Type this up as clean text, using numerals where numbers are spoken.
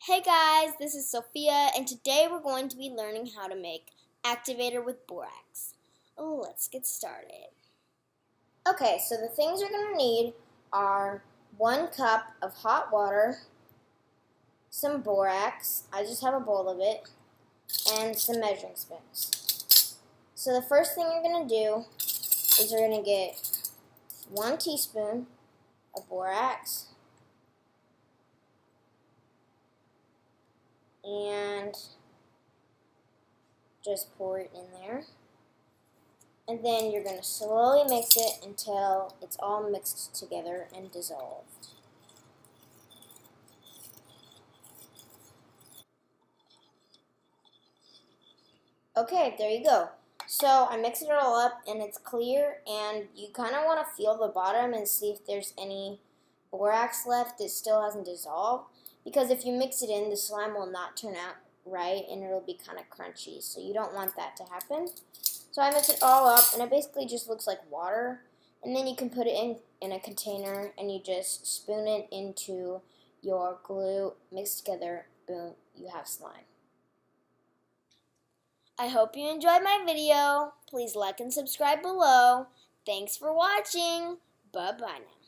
Hey guys, this is Sophia, and today we're going to be learning how to make activator with borax. Let's get started. Okay, so the things you're going to need are 1 cup of hot water, some borax, I just have a bowl of it, and some measuring spoons. So the first thing you're going to do is you're going to get 1 teaspoon of borax, and just pour it in there. And then you're going to slowly mix it until it's all mixed together and dissolved. Okay, there you go. So I mixed it all up and it's clear, and you kind of want to feel the bottom and see if there's any borax left that still hasn't dissolved. Because if you mix it in, the slime will not turn out right and it'll be kind of crunchy. So you don't want that to happen. So I mix it all up and it basically just looks like water. And then you can put it in a container and you just spoon it into your glue, mix together, boom, you have slime. I hope you enjoyed my video. Please like and subscribe below. Thanks for watching. Bye-bye now.